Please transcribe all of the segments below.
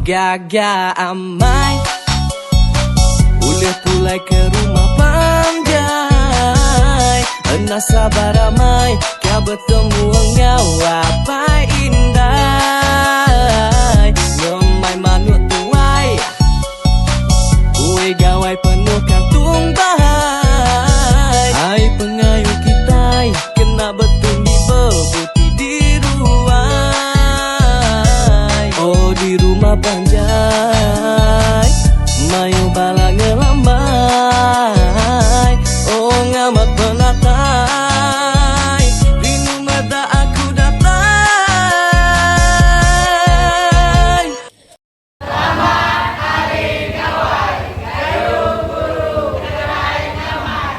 Gaga amai Uleh pulai ke rumah panjai Ena sabar ramai Kia bertemu engau apa indah Ngemai manut tuai Kue gawai penuh kantung bahai Hai pengayuh kita Kena betul di bebuti di ruai Oh di rumah panjai Mayu bala ngelambai Oh ngamak penatai Rindu mata aku datai Selamat Hari Gawai Gayo Guru Kerai Nyaman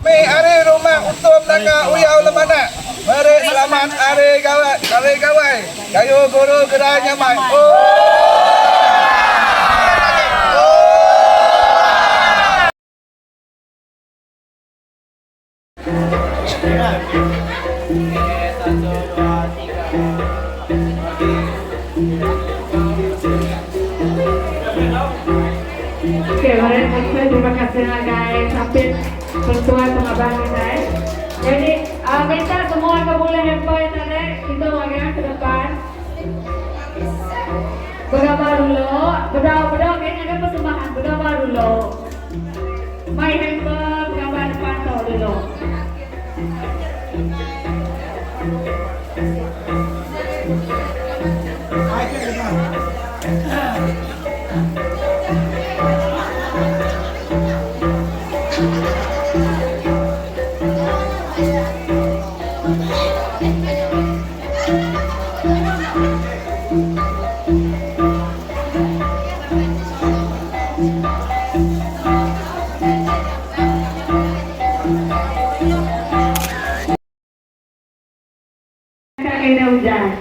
Mai hari rumah untuk belakang uyau lemana. Mari selamat Hari Gawai Gayo Guru Kerai Nyaman. Oke, mari terima kasih guys sampai bertuah sama bang guys. Jadi minta semua yang boleh handphone tadi kita agak ke depan. Bergambar dulu, berdoa kayaknya ada persembahan bergambar dulu. Main handphone gambar depan tahu dulu. Kena hujan.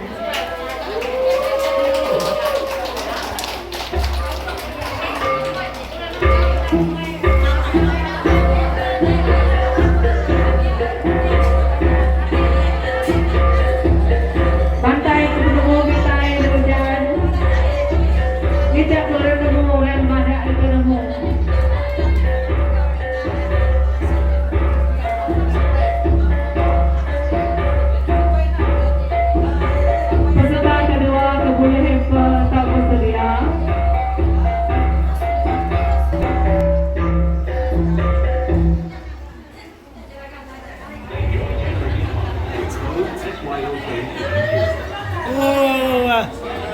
Pantai ketemu kita yang hujan. Kita keluar ketemu dan mana ketemu.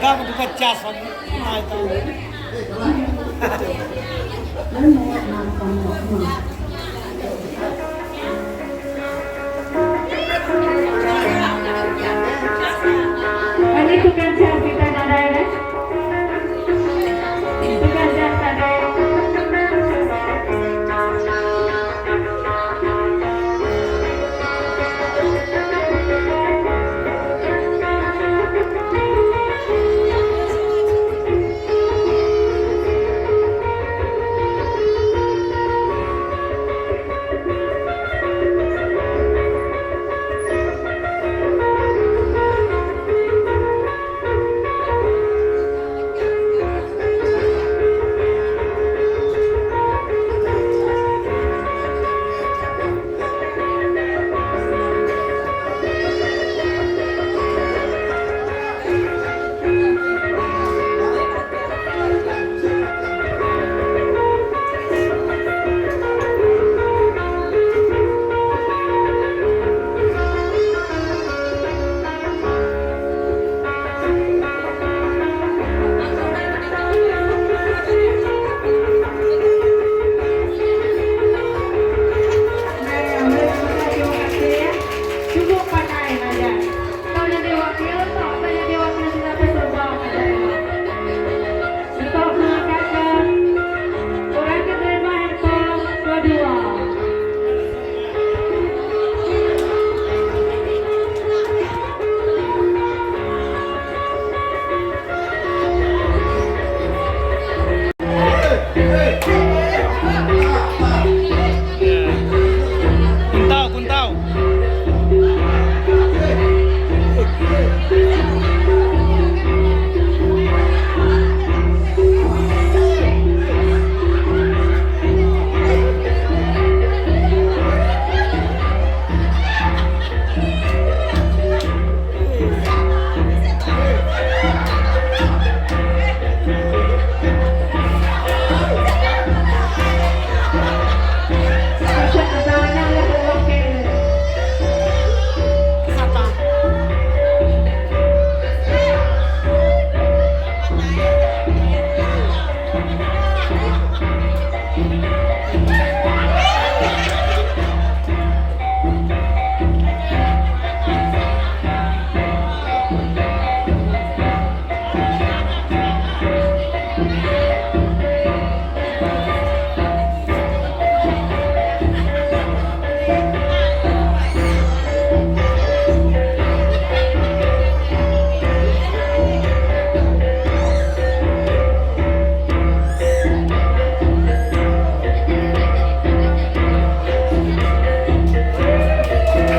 Kamu bukan cas, mai tahu. Ini tukang jas kita ada ya? Tukang jas ada.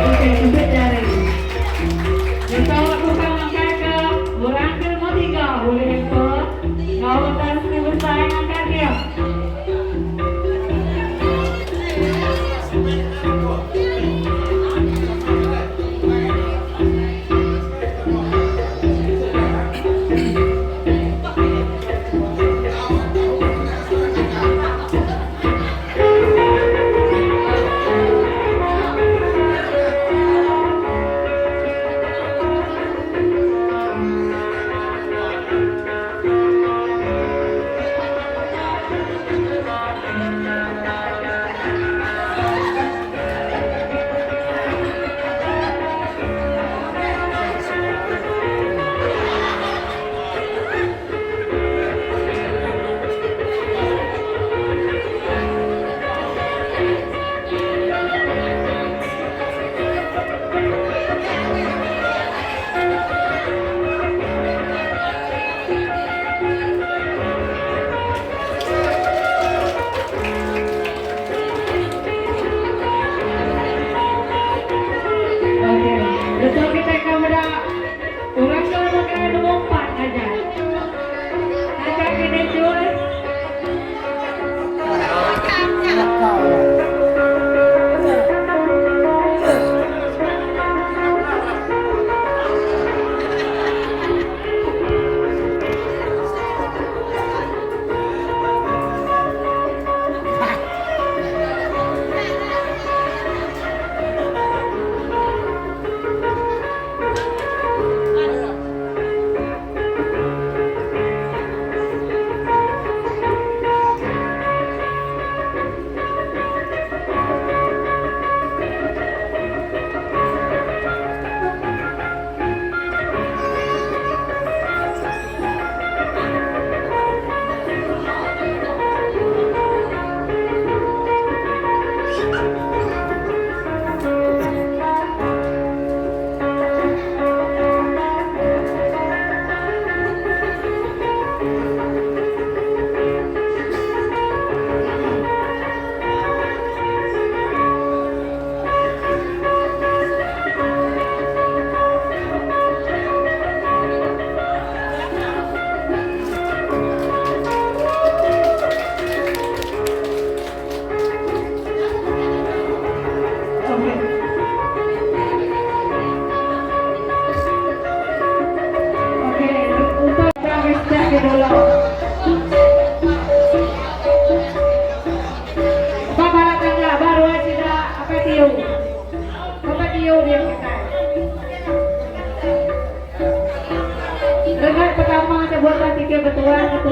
Oke, sempit jari. Besok bukan angkat ke orang ke mau tiga boleh ke. Kalau tak selesai angkat dia. Oke, besok kita akan orang kalau pakai nomor 4 aja. Aja kena jual. Oke, untuk prawisda dulu. Bapak tangga baru aja apa tiu? Apa tiu dia kita? Dengar pertama ada buatan tiga betulan itu.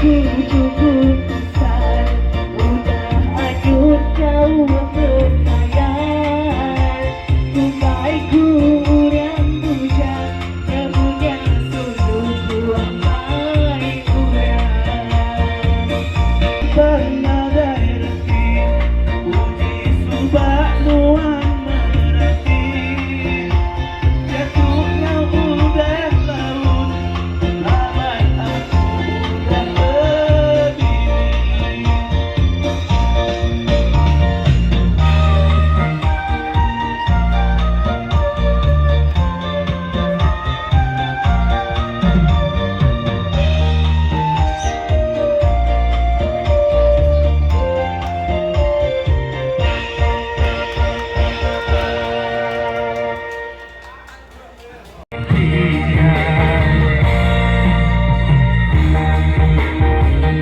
Aku cukup besar, udah hanyut jauh berlayar. Tumpaiku yang bujang, yang punya sudut buang baik kurang. Pernah daerati uji subak nuan merati. Jatuhnya udah laut, lambat aku udah berdiri.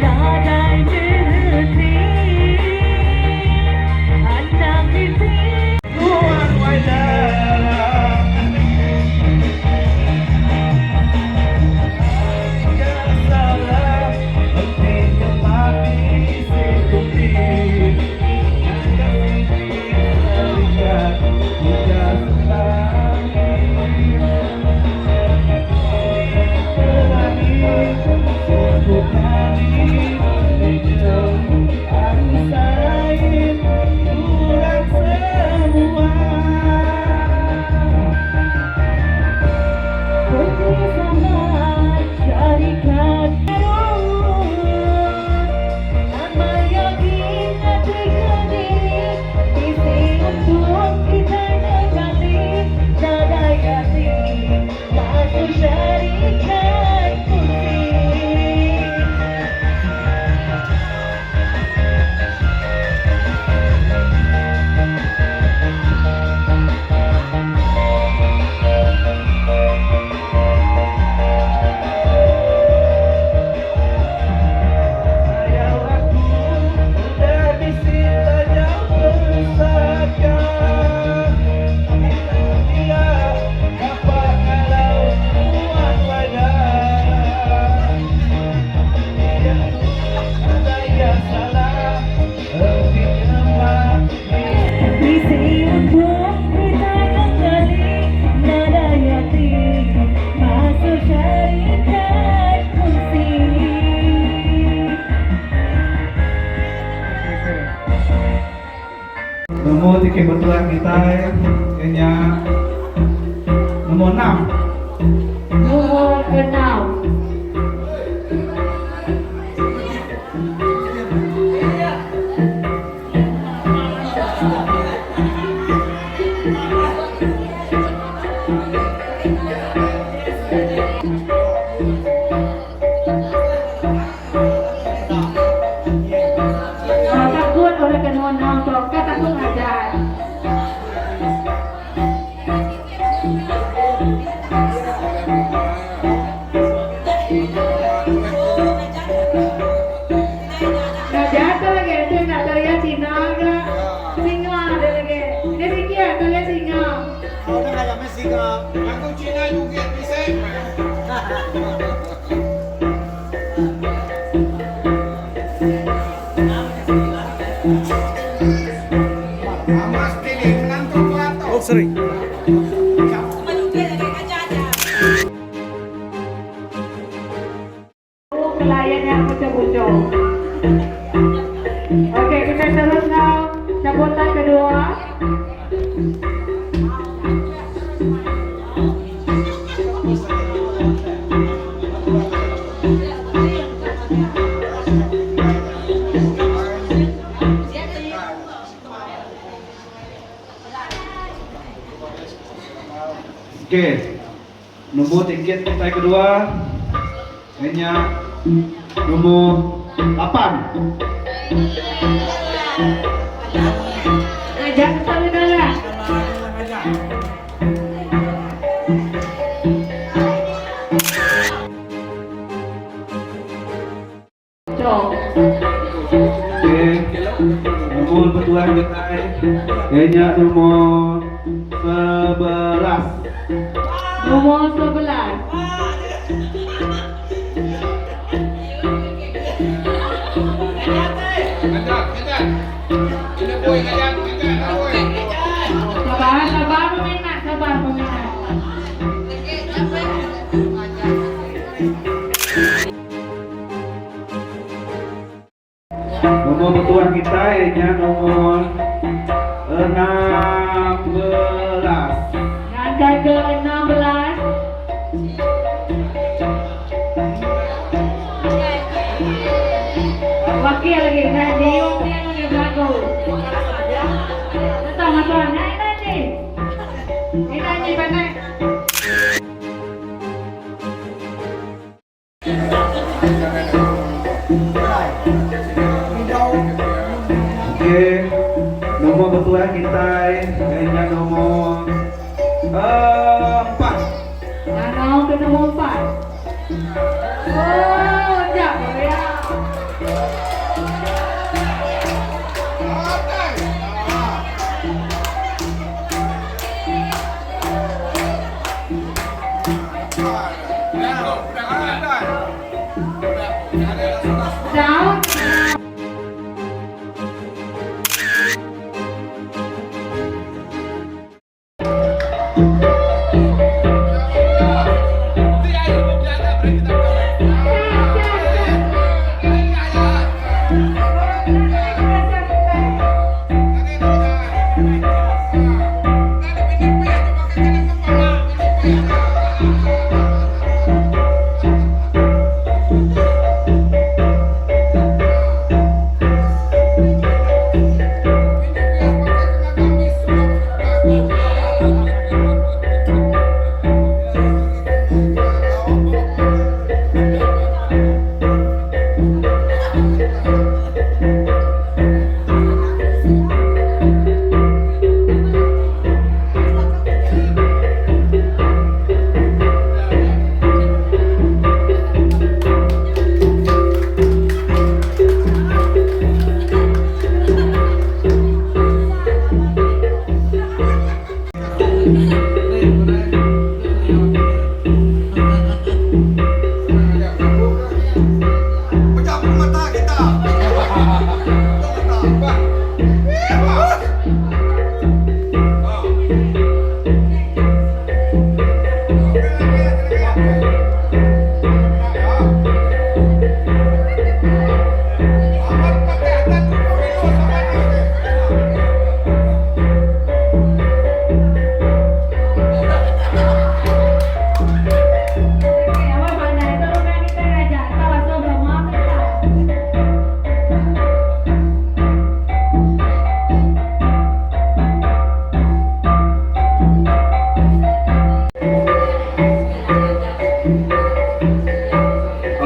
Badai berhenti, anak itu Nuan wadah, jangan salah, hentinya mati sekunti. Yang terlihat tidak bersama syarikat baru. Nama yang ingat diri, isi untuk kita dekati. Nada yati, masuk syarikat putih. sayang aku udah disita jauh bersaka. Dia dapat kalau nuan wadah. Ada yang salah, hentinya mati. Isi untuk kita kembali. Nada yati, masuk syarikat putih. Nomor tiga betulan kita kayaknya nomor 6. Nomor 6. Takut oleh kenuan nonton, takut ngajar. Ngajar tuh lagi, itu nggak terlihat Cina nggak? Singa ada lagi. Ini singa, terlihat singa. Udah nggak sampai sih ke Aku Cina juga bisa. Amas pilih menantu plato. Oh sorry. Pelayan yang bocor-bocor. Oke, kita teruskan cabutan kedua. Oke, nomor tiket kita kedua hanya nomor 8. Ajak saudara. Cok. Oke, nomor petualang kita hanya nomor 11. Nomor 11. Wakil lagi na diyon niya lagi bago. Ito mato na ini. Ini ba na? Oke, nomor betul kita, kayaknya nomor 4. Ano ketemu empat. Oh, jauh ya. Jauh.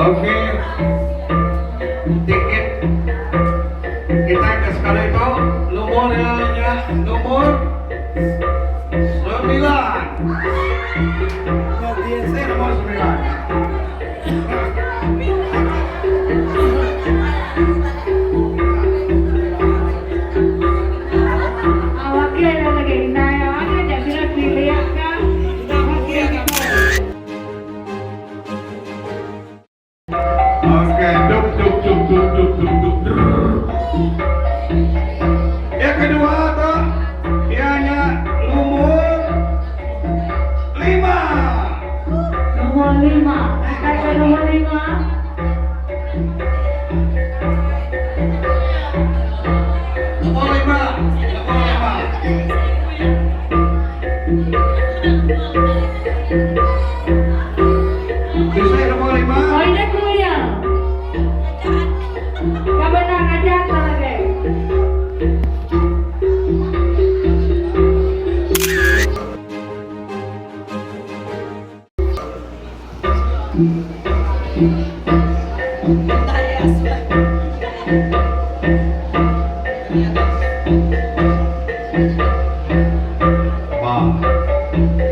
Oke, tiket kita ke sekarang itu nomornya nomor 9. Saya nomor 9. Wakil lagi na ano dyan sila pilihan ka. Wakil ka. Oke, duk. Yang kedua tuh, ianya nomor 5. Nomor 5. Kata nomor 5. Nomor 5. Bisa nomor 5. Oh ini kuya. Kamu nak ngajak lagi.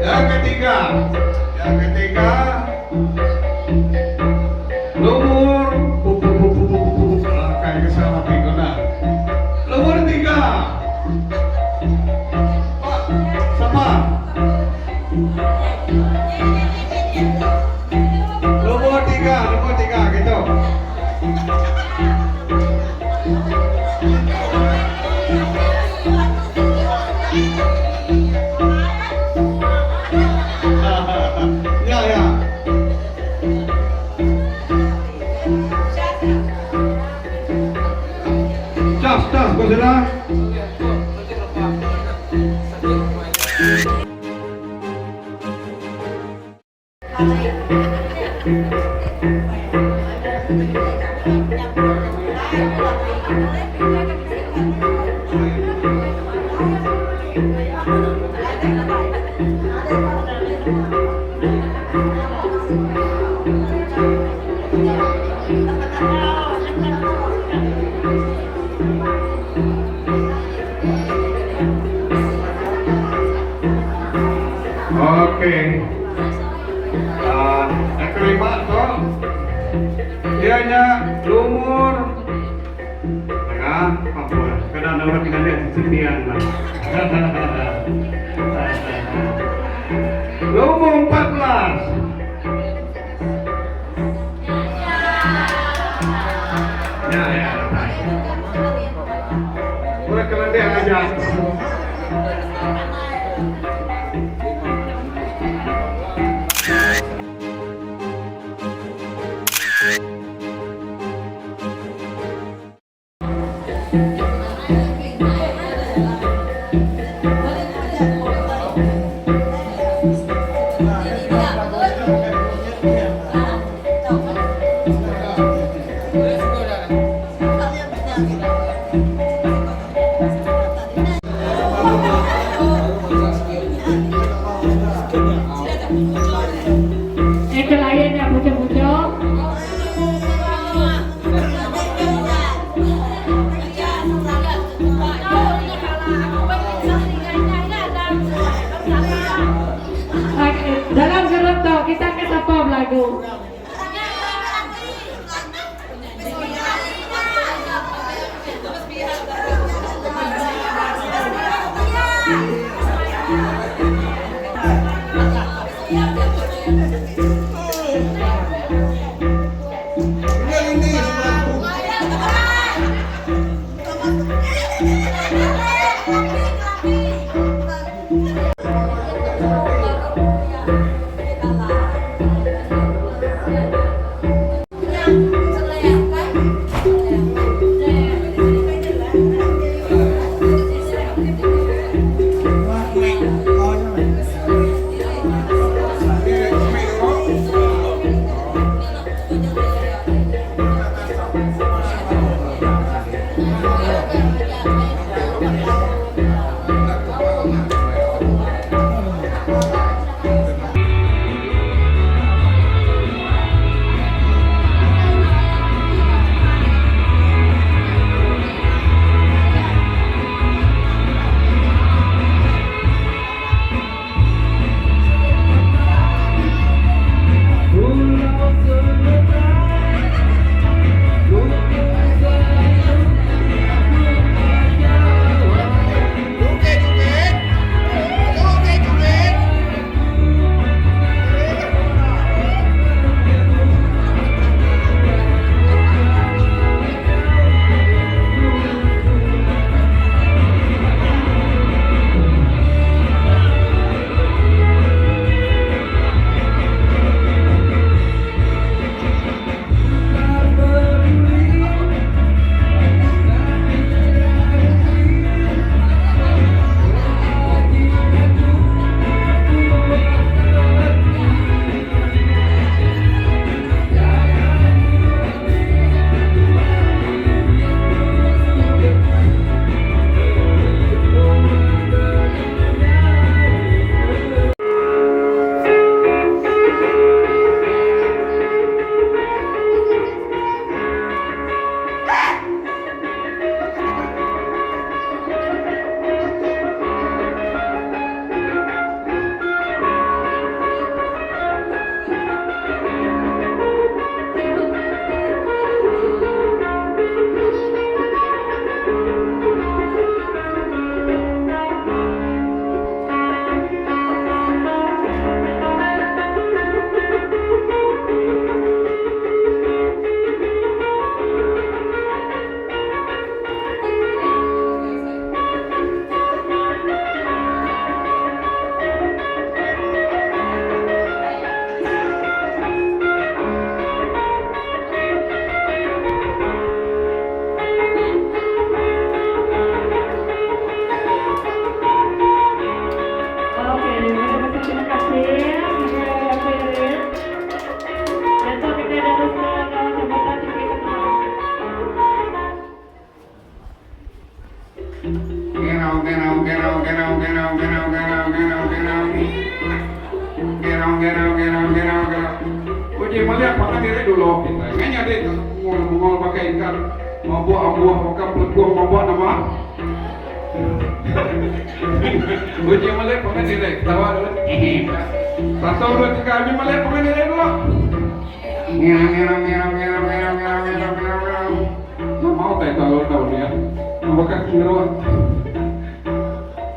Yang ketiga nomor kayak kesana pinguna. Nomor 3. Pak, sama. Nomor 3 gitu. Ya. Oke. Yang kelima toh. Dianya lumur tengah Papua. Karena nama kita lihat setian lah. Lumur 14. Ya. Mulai kelendean aja. Yang lainnya pucuk-pucuk. Mengol pakai ikan. Mau buat abuah makan pelengkung mau buat nama. Uji Malay pengen nilai ketawa dulu. 1, 2, 3 Uji Malay pengen nilai dulu. Nggak mau teh tahu dia. Mau pakai ngeruat.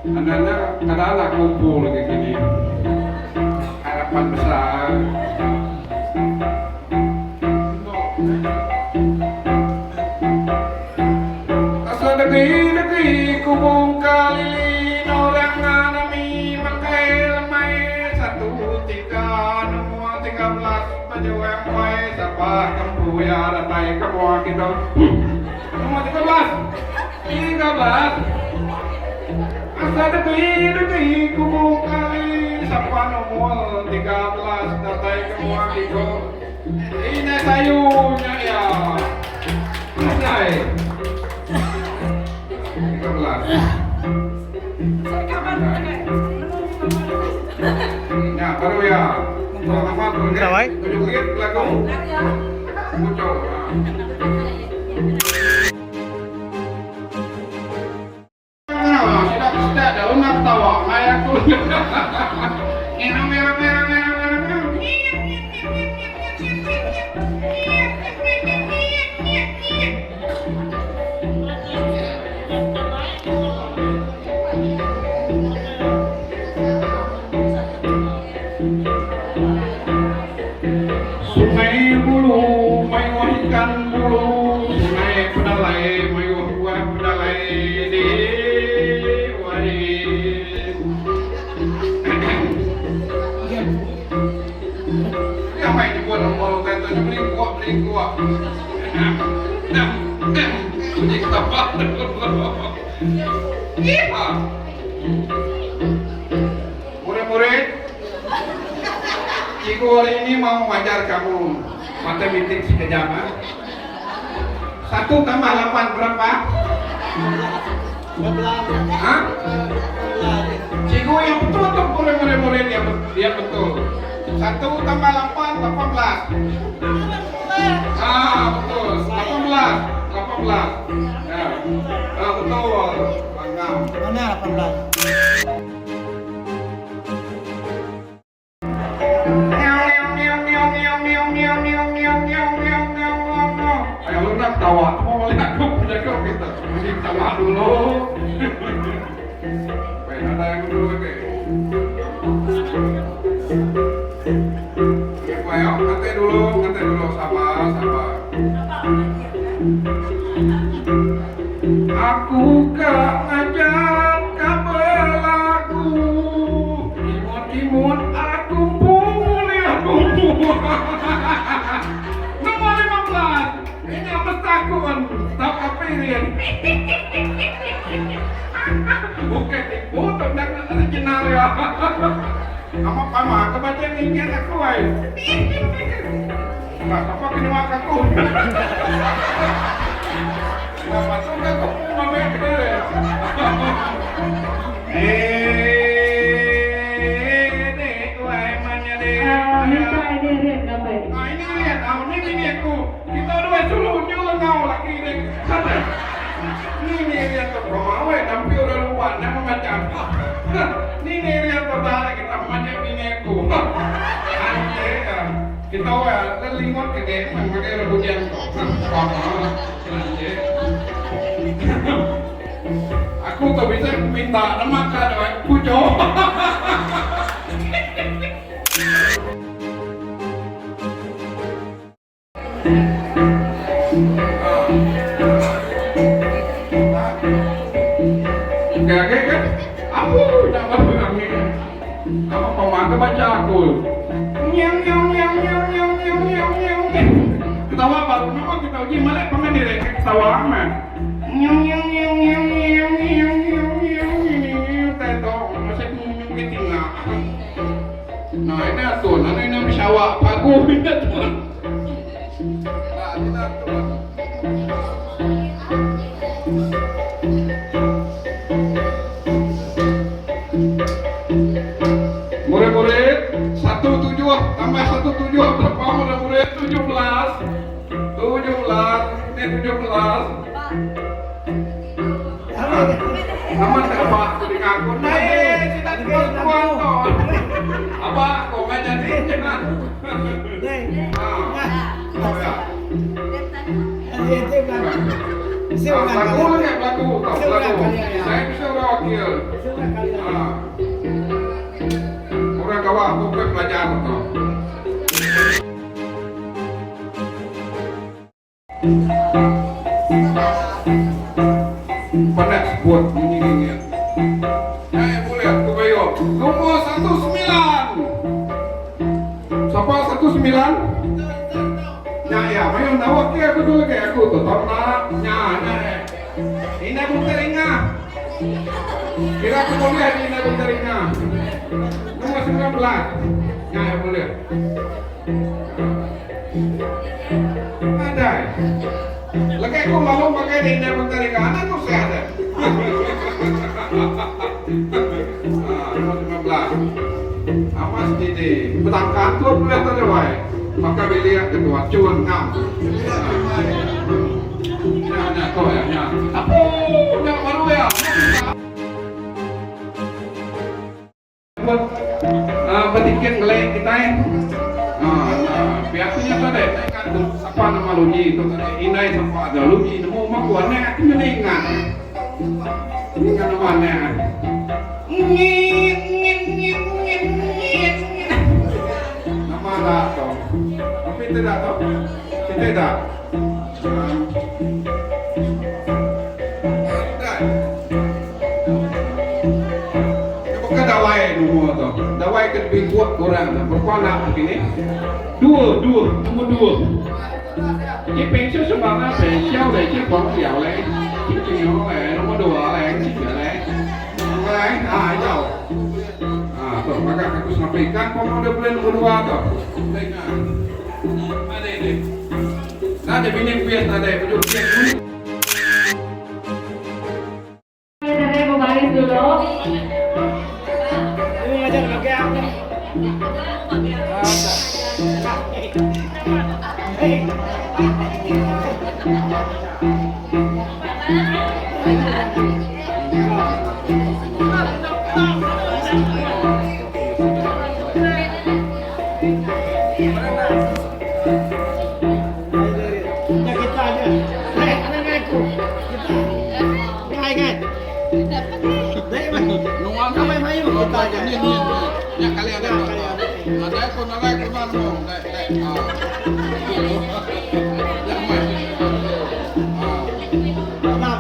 Anda kadang-kadang kumpul kayak gini. Harapan besar. Negeri kubung kalilin orang nganami makai lemai 1, 3, nomor 13 baju yang baik siapa kamu ya datai kamu kita nomor 13 asal negeri kubung kali siapa nomor 13 datai kamu kita ini sayunya ya Anjay 13 ya baru ya apa tuh tunjuk lagu muncul tidak daun tawa kayak tuh Sungai bulu, mayuh ikan bulu, sungai pedalai, mayuh buah pedalai di wadi. Ya main dibuat nombor katanya beli kuah. Bunyi ketawa. Iya. Murid-murid. Cikgu hari ini mau mengajar kamu matematik sekejap. 1 tambah 8 berapa? 11. Hah? Cikgu yang betul untuk murid-murid dia betul. 1 tambah 8 18. Betul 18. Ya. Betul. Mantap. Mana 18? Ayo lu nak tawa, mau lihat aku punya kau kita, mesti tawa dulu. Baik, ada yang dulu ke? Ayo, ngantai dulu, sabar. Aku gak ngajak kabelaku, imut aku boleh Nomor 15, ini apa takut? Tak kepikiran. Bukan tipu, tak original ya. Kamu pama, kebaca ingin aku ay. Nggak apa kena aku. Kenapa tuh nggak kau mama kere? Ini aku. Kita dua suluh nyuruh kau lagi deh. Ini lihat tuh kau, nampil orang luar, nama macam. Ini lihat tuh dah kita macam ini aku. Kita lingot gede, pakai rebutan kau. Aku tak bisa minta nama kau, pujo. Gak kan? Aku dapat angin. Kamu pemakai baca aku. Nyang. Ketawa baru nama kita uji malah pengen direk ketawa aman. Nyang. Teto masih mungkin nggak. Nah ini tuh, nanti ini bisa wak pagu ini tuh. Nah ini tuh. Murid-murid 17 tambah 17 berapa murid-murid 17 17, ini 17. Naman tak apa aku di ngaku. Cita tuan kok. Apa kok nggak jadi jangan. Lagu lagi lagu. Saya bisa wakil. Orang kawah aku belajar tuh. Panas buat ini. Boleh aku bayar. Nomor 19. Siapa 19? Ya, mayo nawak ke aku dulu ke aku tuh. Torna, nya. Ini pun teringat. Kira aku boleh ini pun teringat. Nomor 19. Ya, boleh. Ada. Lagi aku lalu pakai di Indah Menteri Kanan tuh saya ada. Nomor 15. Awas di petang kantor boleh tadi wae. Maka biliar kedua cuan 6. Nah, kau ya, nya. Apa? Yang baru ya. Petikin ngeleng kita ya. Biasanya tadi apa nama luji itu inai sama ada luji nemu makuannya itu meningan meningan namanya nama ada toh tapi tidak toh tidak bukan dawai dulu toh dawai kan lebih kuat kurang berkuana begini dua nomor 2 cái bên số số bằng là về sau để chiếc bóng dạo lấy chiếc chiếc nó là nó có đùa là chiếc nữa lấy jauh tuh maka aku sampaikan pemodel kedua tuh ada ini ada bini pian ada penjual pian Saya mau baris dulu. Ini ngajar pakai apa? Kita aja. Ada ngaku. Kita. Ngai. Dai mah. Nuang kau mai mai kita aja. Ya kali ada kon ada kon mau yang mai Bersama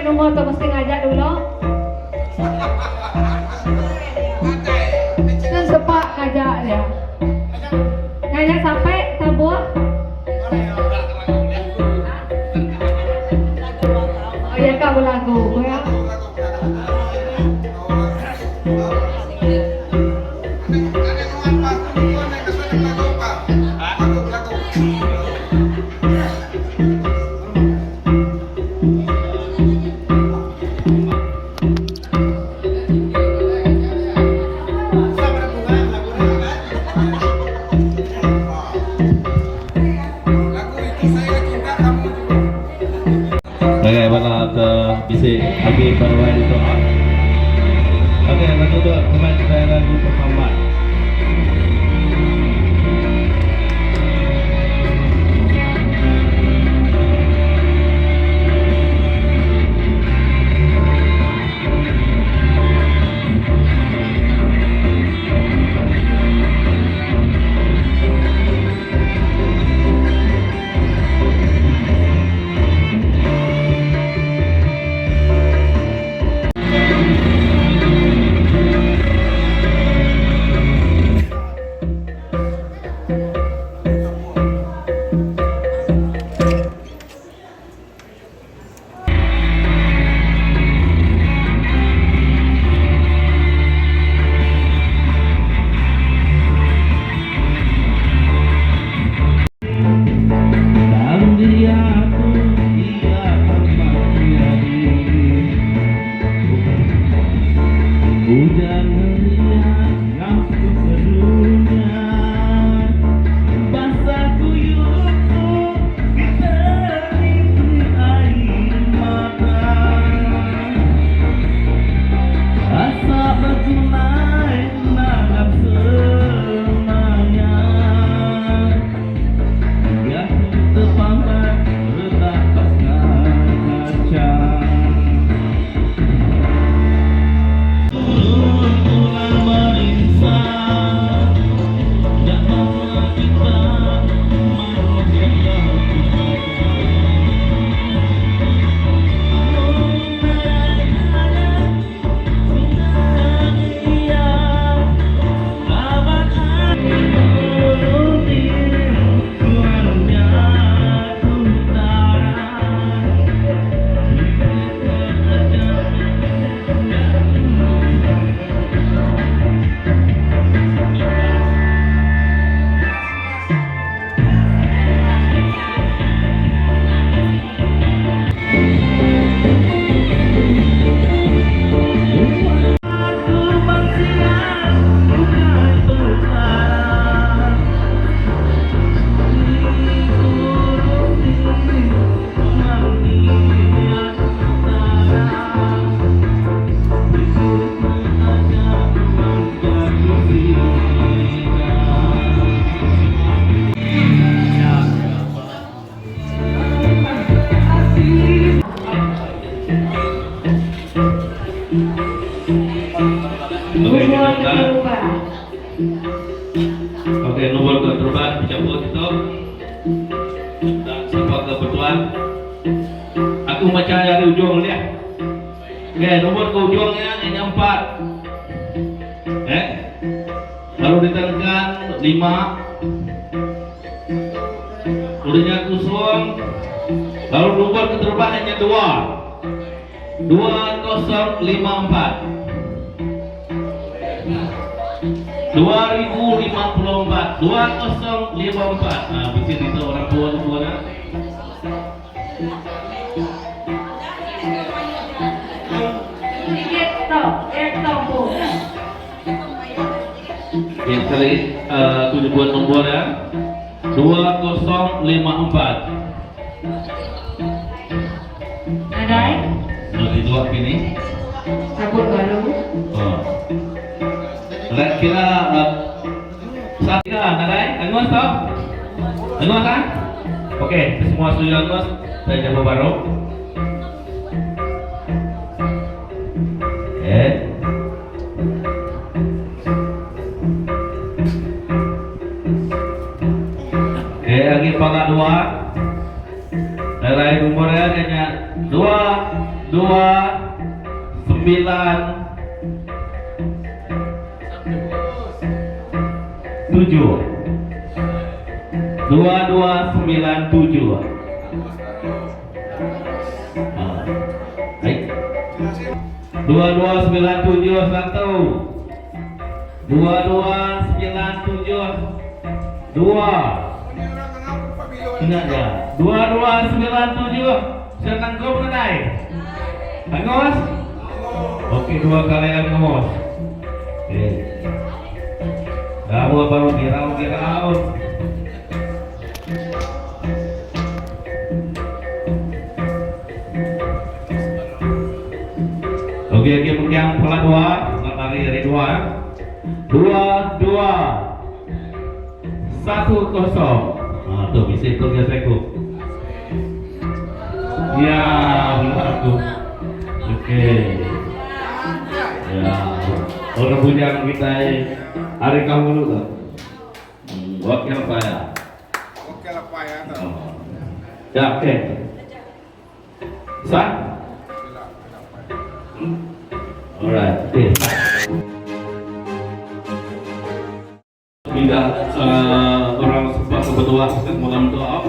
nomor tu mesti ngajak dulu. Dan sepak ngajak dia. Ngajak sampai tabur. Oh ya kau lagu ya. Bagaimana bisa habis perwal itu? Oke, lagu tu kemarin kita lagu pertama. Oke, nomor keterban dicabut itu. Dan siapa kebetulan aku baca dari ujung dia. Oke, nomor ke ujungnya ini 4. Lalu ditekan 5. Udah kosong. Lalu nomor keterban hanya 2. 2054. 2054 2054. Nah, bikin itu orang tua nah. Yang kali 7 buat nomor ya. 2054. Nadai? Nanti 2 ini. Sabut baru. Oh. Kira saat ini Nadai, Angus toh? Angus kan? Oke, semua setuju Angus. Saya coba baru. Lagi pangkat 2. Nilai nomornya hanya 2 Ingat ya, 2297. Senang kau mengenai? Angos? Oke, 2 kali angos. Oke. Kamu baru girau. Oke, pegang pola 2. Lari dari 2. 1-0. Ah, tuh bisa itu gesekku. Ya, benar aku. Oke. Ya, orang punya kita hari kamu dulu. Oke apa ya? Oke lah Pak ya. Ya, oke. Sah? Alright, oke. Tidak orang sempat kebetulan malam doa.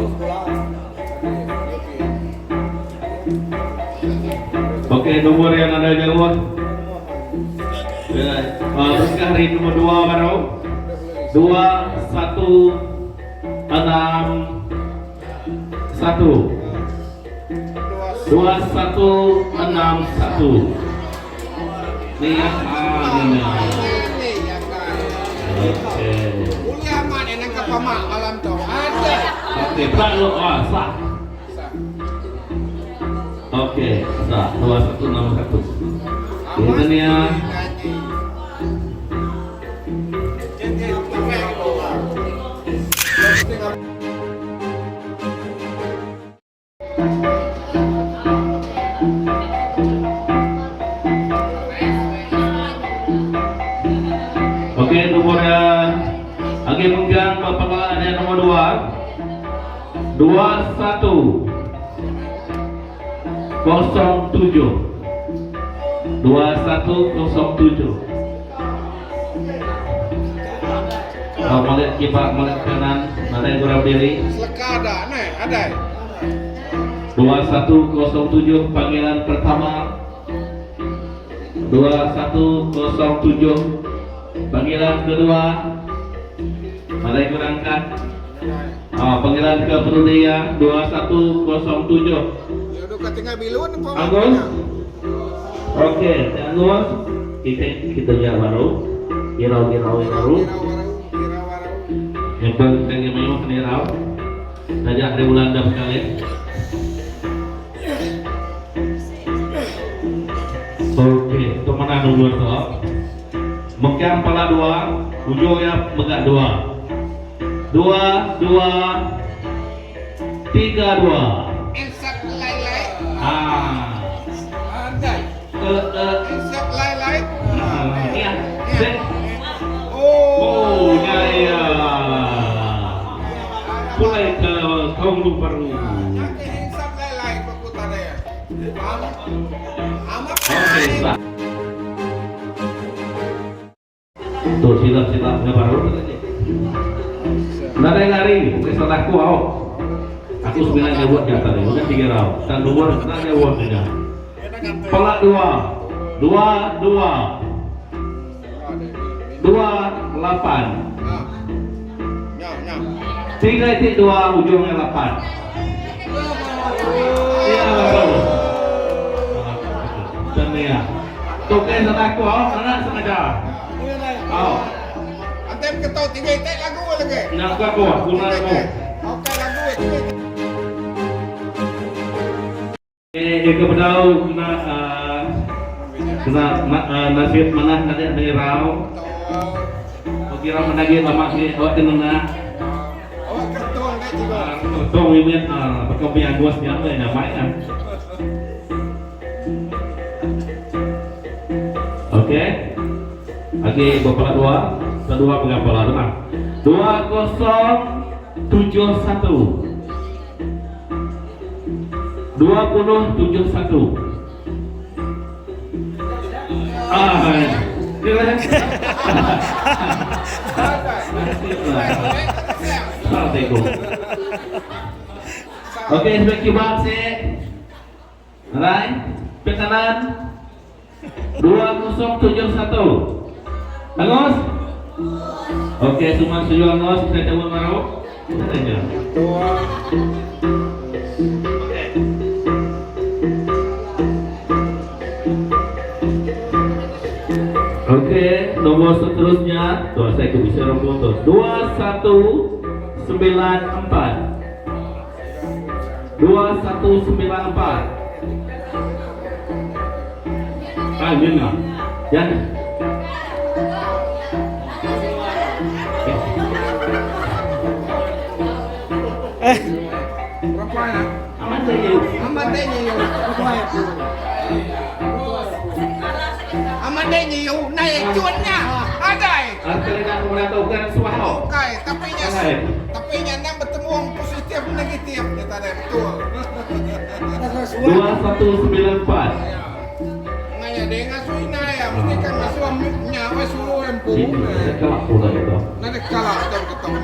Oke, nomor yang ada jawab. Ya, hari nomor 2 baru. 2161. 2161. Nih ya, ini. Oke. Kuliah mana yang kepamak malam tu? Ada. Oke, Pak lo sah. Oke, sah. 2161. Ini nih ya. Oke, nomornya lagi pegang Bapak ada nomor 2 2107 2107. Oh, melihat kipak melihat kanan, ada yang kurang diri. Seleka ada, nih ada. 2107 panggilan pertama. 2107 panggilan kedua. Ada yang kurangkan. Panggilan kedua 2107. Ya udah ketinggal bilun apa? Agus. Oke, Agus. Kita lihat baru. Girau. Yang penting yang memang girau. Saja hari bulan dah sekali. Oke, itu mana nomor tu? Megang pala 2, ujungnya megak 2. 32. Insap lai-lai. Ada. Insap lai-lai. Iya. Oh. Ya. Mulai ke kaum baru. Insap lai-lai perputaran ya. Amat. Oke, sah. Tuh silap baru tadi. Lari, bukan salahku aku sebenarnya buat jatah tadi, bukan 3 round. Dan nomor sebenarnya buat saja. Pelak 2, 28. 3.2 ujungnya 8. Iya betul. Dan ya. Tuh kan salahku mana sengaja. Antem ketau tiga itek lagu lagi. Nak aku guna aku. Oke lagu tiga. Kebetulan kena nasib mana nanti ada rau. Kira menagi lama ni awak kena. Oh kerton kan juga. Tong ini perkembangan bosnya apa yang namanya? Oke. Lagi berpala 2, kedua pegang pala tenang. 2071. 2071. Oke, thank you banget. Alright, pekanan 2071. Angus? Oke, semua setuju Angus, kita coba marah. Kita aja. Oke, nomor seterusnya, tuh saya bisa rombong tuh 2194. 2194. Ah, jangan. Jangan. Berapa ya? Aman saja. Aman deh nyiu. Aman deh nyiu. Naik cuannya. Ada. Kalian kemudian tahu kan suara. Oke, tapi nya bertemu positif negatif kita ada betul. 2194. Ngaya deh ngasuh ya, mesti kan ngasuh nyawa suruh empu. Ini kelak pula itu. Nanti kalah jam ketemu.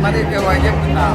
Mari ke wajib kita.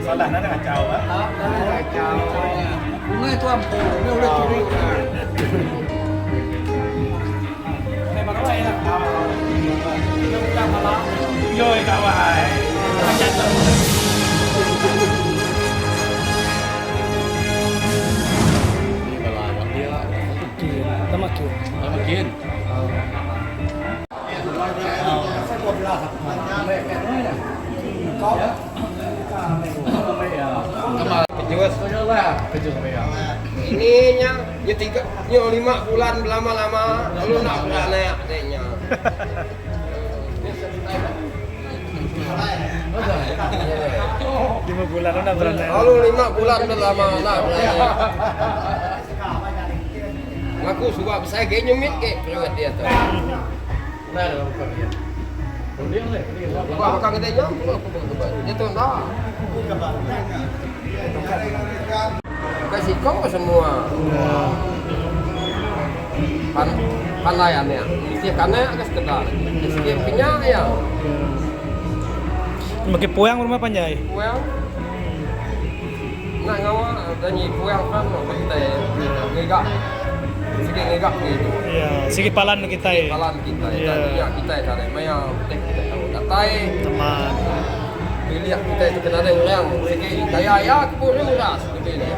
Salah nana kacau ah. Kacau. Bunga itu ampuh, ini udah curi. enjoy kawan. Tamakin. Ininya ya 5 bulan lama-lama lalu nak naik adanya. 5 bulan udah beranak. Lalu 5 bulan udah lama nak naik. Aku suka saya kayak nyemit kayak periwet dia tuh. Bukan makan gedenya, dia tuh dah. Kasih kau semua. Panaiannya, istiakannya agak sekedar. Istiakannya ya. Makin puang rumah panjai. Puang. Nak ngawa, tanya puang kan, kita ngegak. Sige ngegak gitu. Iya, sige palan kita ya. Palan kita, ya kita cari. Maya, datai. Teman. Pilih kita itu kena ada orang. Sige kaya ya, keburu uras. Pilih.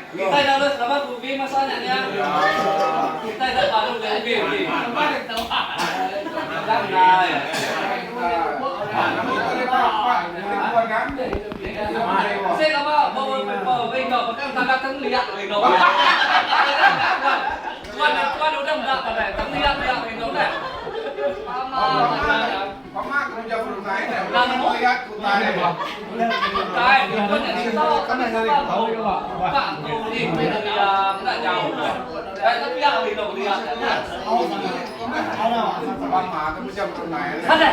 Kita dah lulus lama bubi masalahnya. Kita dah baru lebih. Saya lama bawa bengkok, bahkan tak lihat bengkok. Tuan udah enggak pada, lihat bengkok dah. Pamak kerja belum naik deh. Belum lihat kutai. Kutai, itu jadi tahu kan tahu. Tak tahu ni enggak jauh. Tapi yang bengkok lihat. Pamak kerja belum naik. Ada.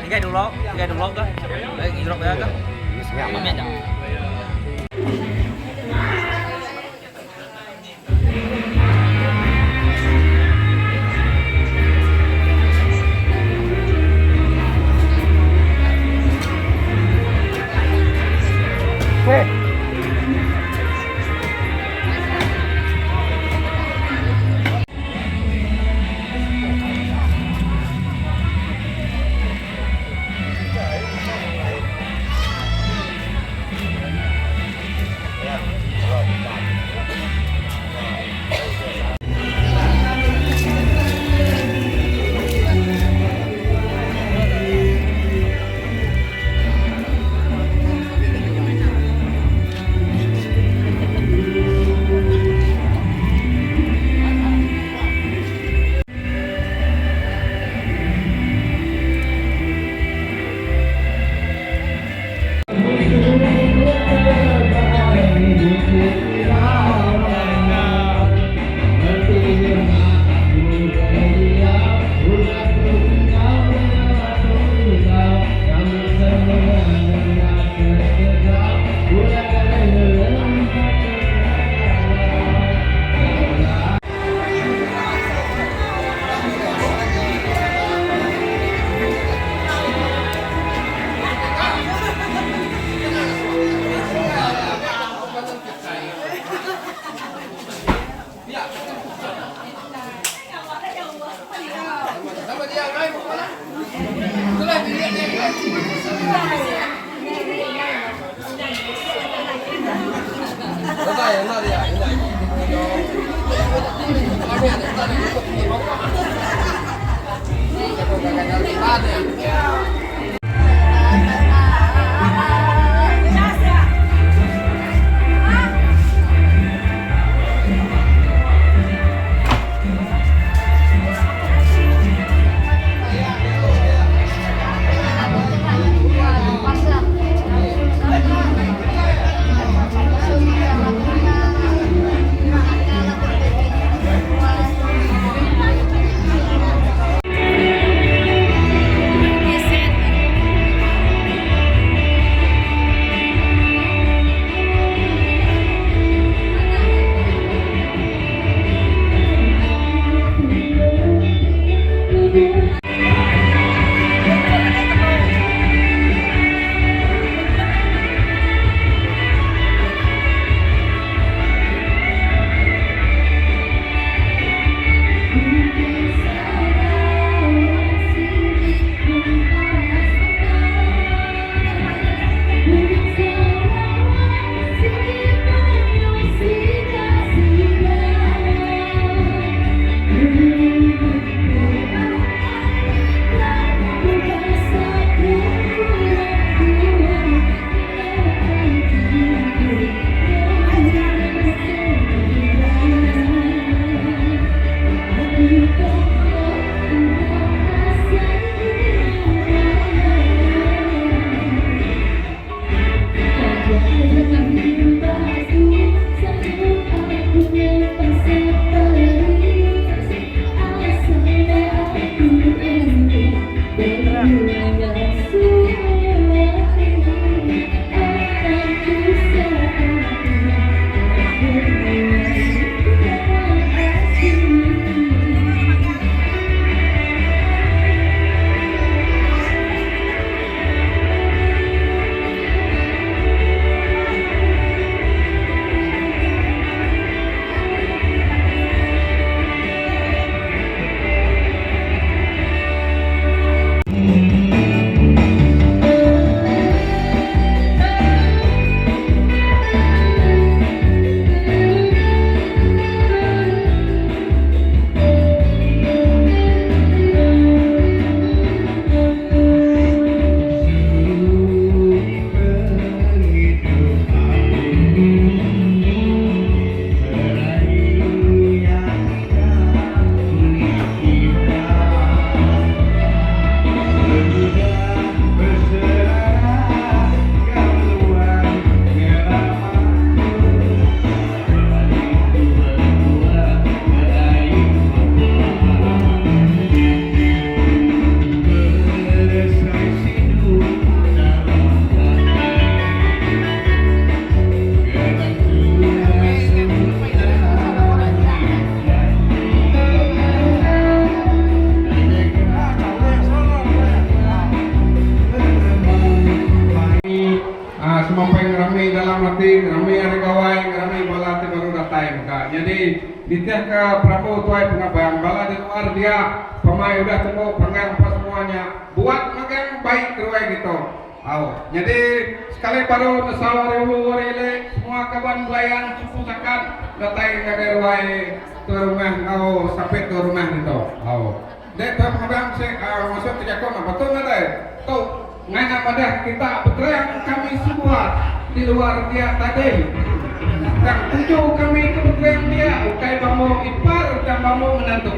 Tiga dulu kan. Lagi drop ya kan. Mamnya dah. Diteh ke Prabowo tuai pengabang bala di luar dia pemain udah temu pengang apa semuanya buat magang baik keruai gitu. Jadi sekali baru nasawari ulu warile semua kawan belayan cukup sakat datai ngagai ke rumah sampai ke rumah gitu. Dek pengabang masuk ke Jakong betul nggak deh? Tuh ngai pada kita betrayang kami semua di luar dia tadi. Dan tujuh kami kebetulan dia ukai bamo ipar dan bamo menantu.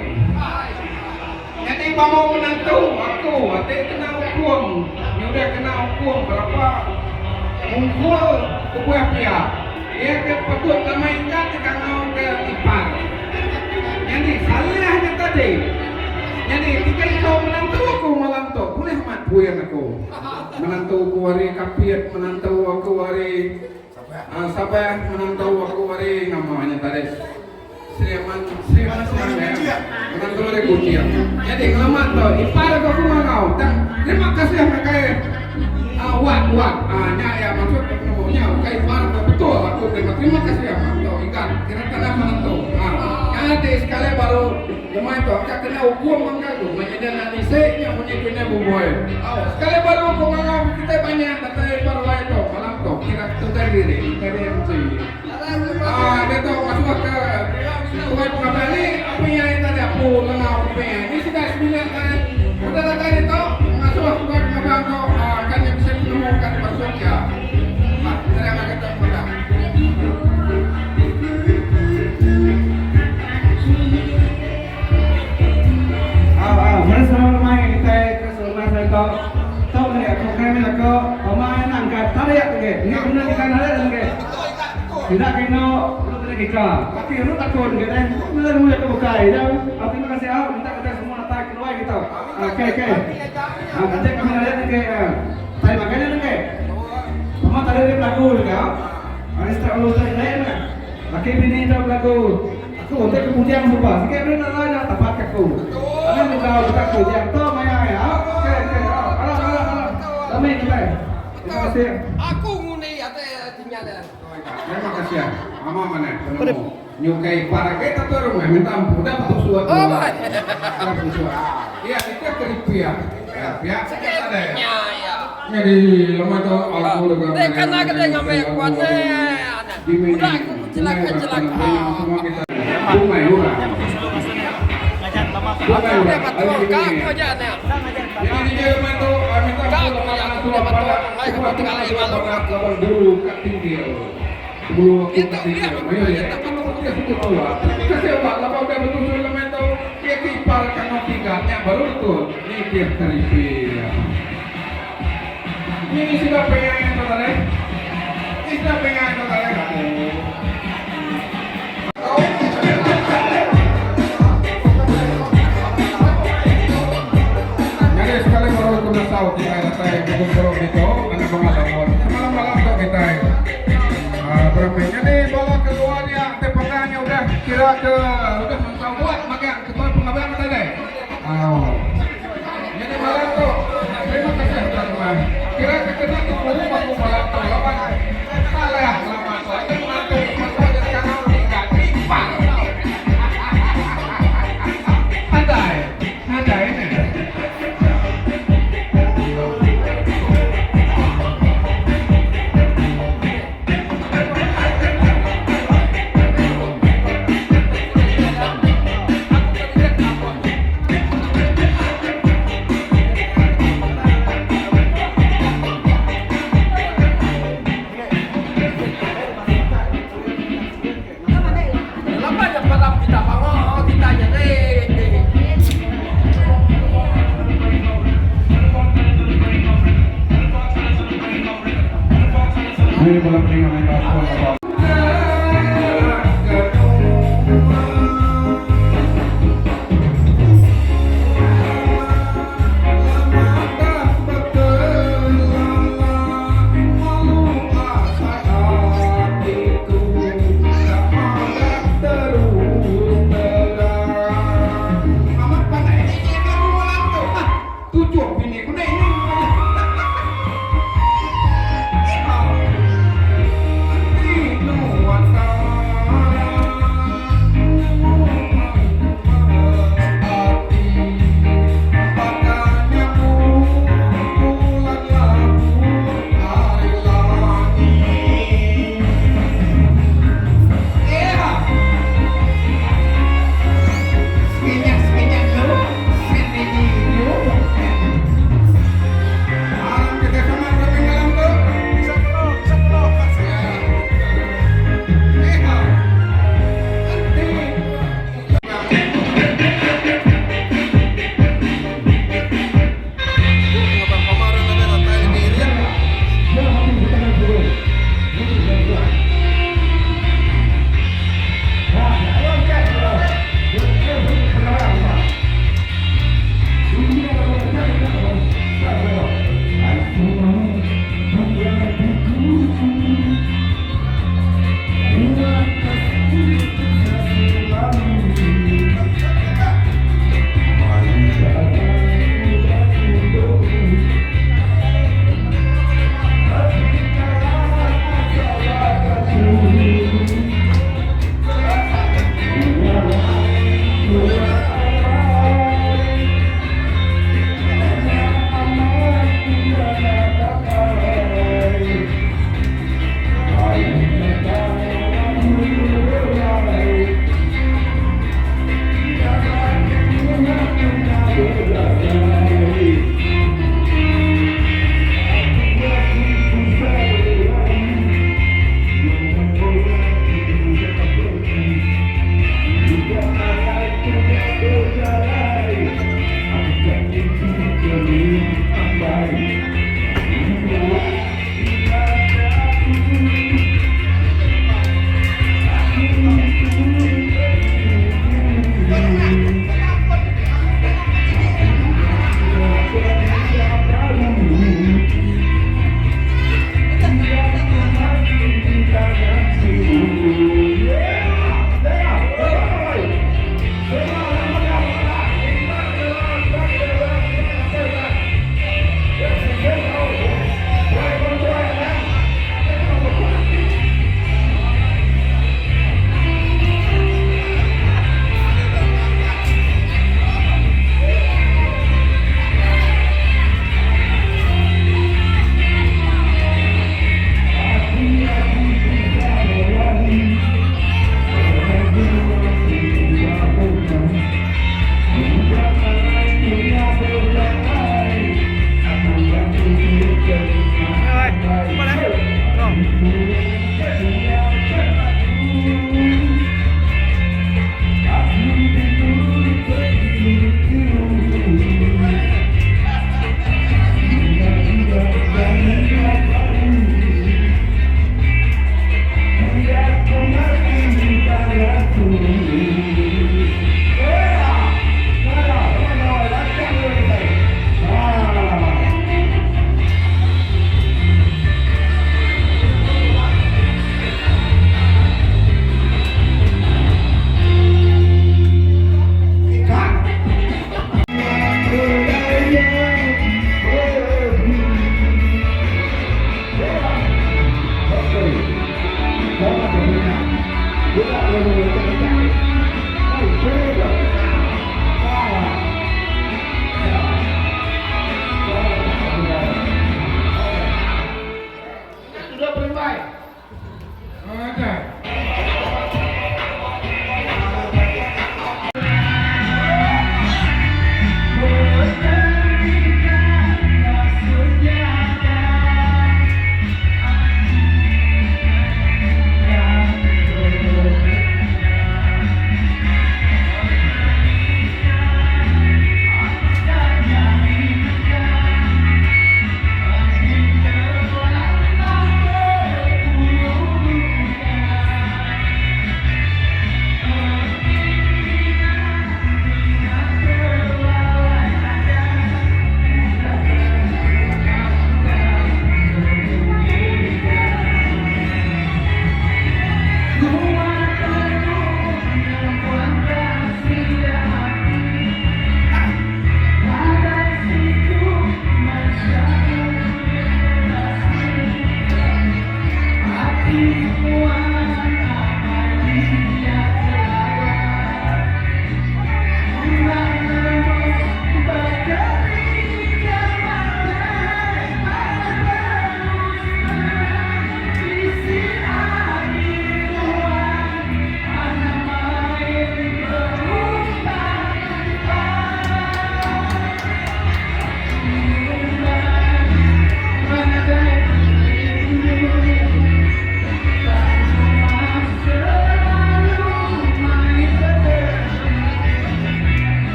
Jadi bamo menantu aku hati kena hukum. Ini udah kena hukum berapa? Mungkul kubuah pia. Dia ke patut nama ikat kena ke ipar. Jadi salahnya tadi. Jadi ketika kau menantu aku menantu, boleh mat buyan aku. Menantu aku hari kapiat, menantu aku hari sampai menantu aku hari namanya tadi Sriman menantu hari kucing. Jadi ngelamat tuh ipar aku mau dan terima kasih mereka wat ya maksud namanya kayak ipar betul aku terima kasih ya tuh ikan kira-kira menantu jadi sekali baru lumayan tuh akak kena hukum mangga tuh menjadi nanti saya punya punya buboy sekali baru aku ngangau kita banyak datang baru lain tuh malam tuh kira terdiri dari MC dia tuh masuk ke sungai pengabang ini apa yang tadi aku lengau ini sudah 9 kan udah tadi tuh masuk sungai pengabang tuh kan yang bisa menemukan masuk ya terima kasih pengabang Mana sama main kita ke rumah saya tahu ni aku kami nak ke pemain angkat tarik lagi. Ini benar kita tarik lagi. Tidak kena lu tidak kita. Tapi lu takut kita. Benar mu aku bukai dah. Terima kasih minta kita semua tarik keluar kita. Okey. Nanti kami lihat lagi. Saya makanya lagi. Mama tadi dia lagu lagi. Aristra lu tadi lain kan. Laki bini dah lagu. Aku untuk kemudian lupa. Sikit benda lain tepat aku. Ada juga kita kemudian tu maya ya. Okey. Ramai kita. Terima kasih. Aku nguni ate tinggal dah. Terima kasih ya. Mama mana? Nyukai para kita tu rumah minta ampun dah betul suat. Iya, kita keripia. Ya, ada. Jadi lama tu aku dah. Karena kita ngambil kuatnya. Udah aku celaka. Semua kita. Rumah. Kau aja ni. Jadi dia memang minta dulu kat tinggi. Dulu kat tinggi. Ayo ya. Kasih apa? Lepas dah betul memang tu dia kipar kena tiganya baru tu. Ni dia tarifi. Ini sudah pengen tu tadi. Ini sudah pengen tu tadi kamu. Sekali baru kita tahu kita datang ke Gubernur itu ada pengalaman semalam tuh kita bermain jadi bola kedua dia tepatnya udah kira ke udah mentau buat makan ketua pengabang tadi jadi malam tuh terima kasih teman-teman kira kena ke malam tuh lawan salah lama itu mantu jadi kanal ikan pipang ada ini Ini malam peringatan tahun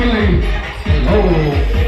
Pilih. Oh.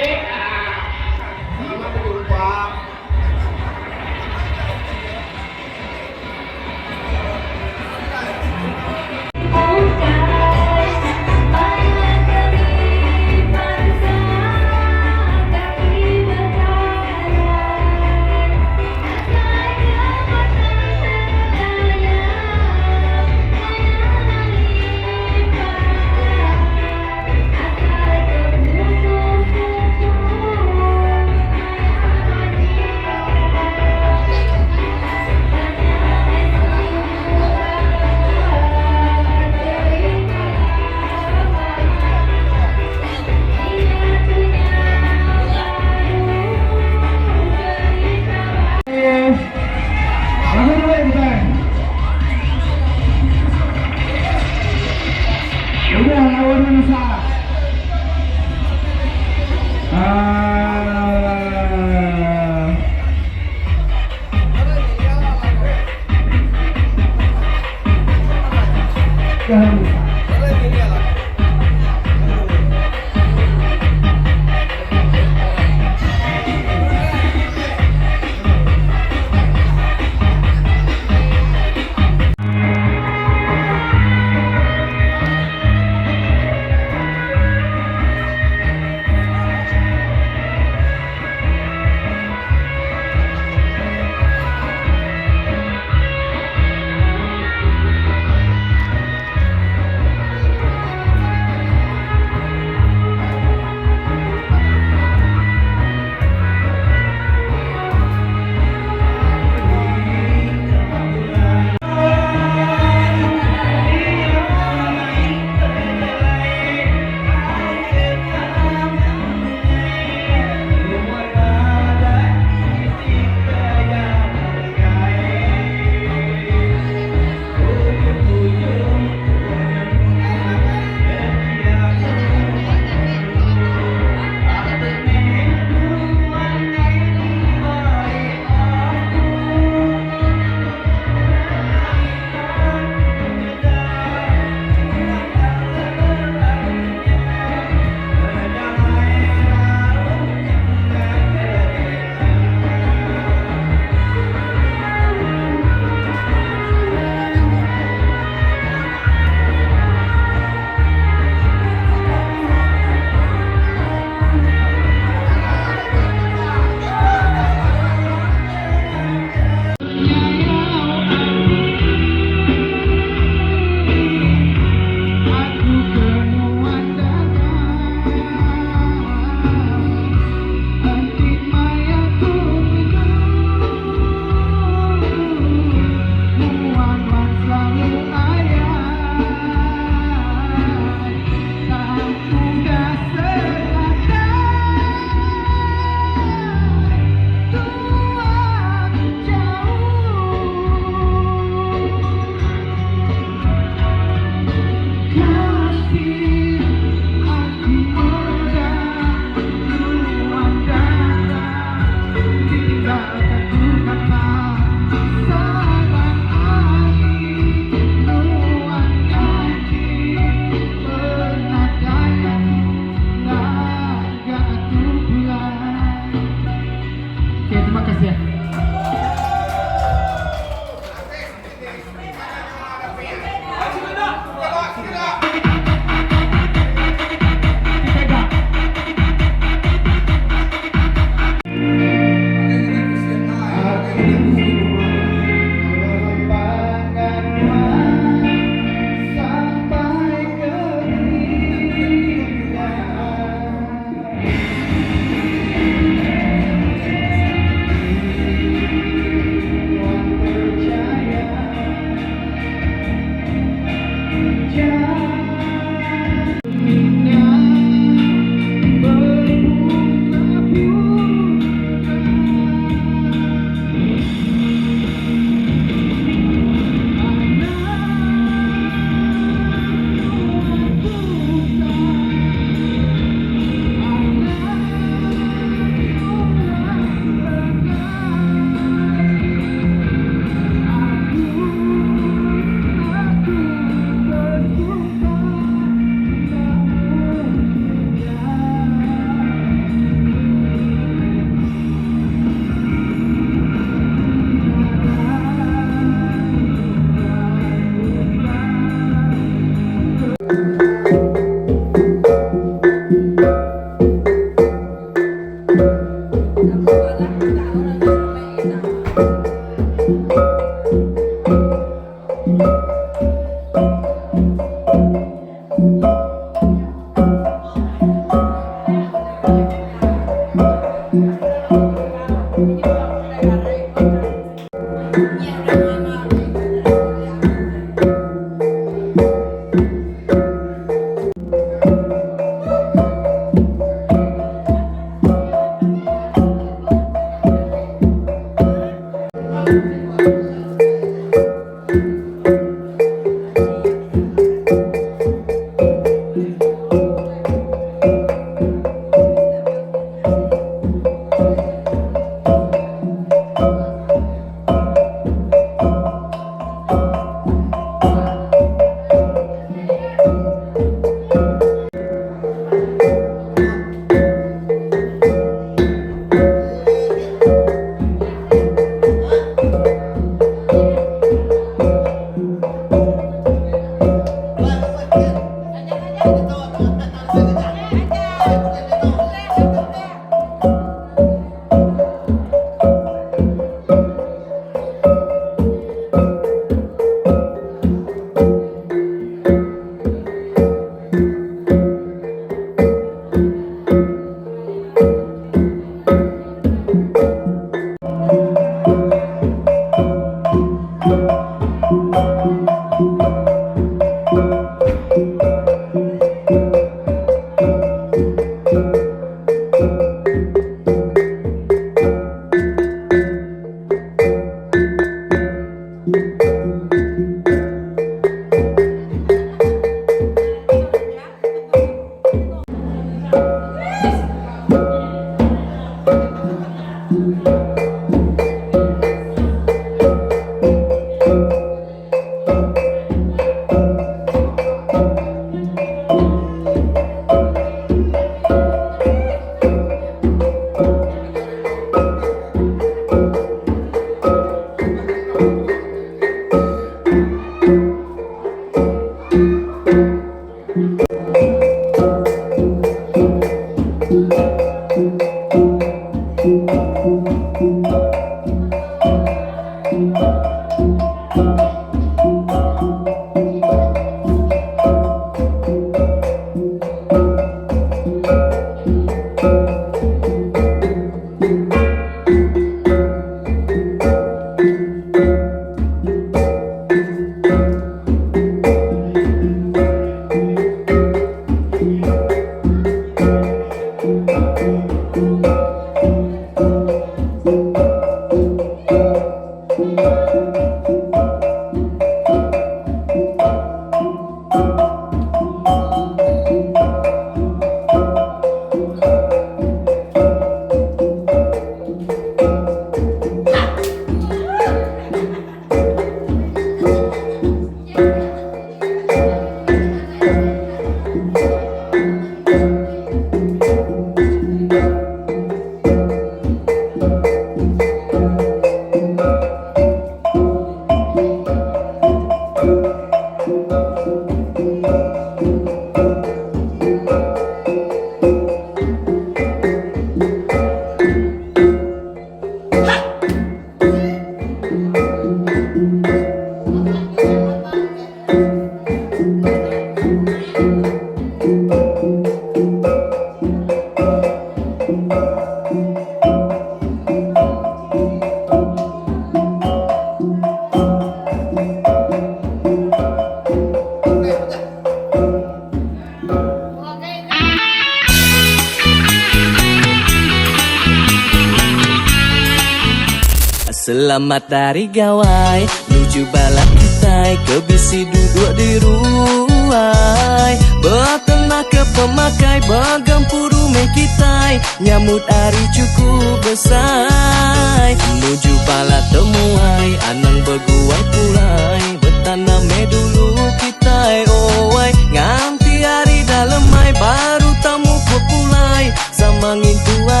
Selamat dari gawai menuju balap kita, kebisi duduk di ruai, bertengah ke pemakai bergempur rumah kita, nyamut hari cukup besar, menuju balap temuai, anang berguai pulai, bertanam dulu kita, oi, nganti hari dalam mai baru tamu populai, samangin tua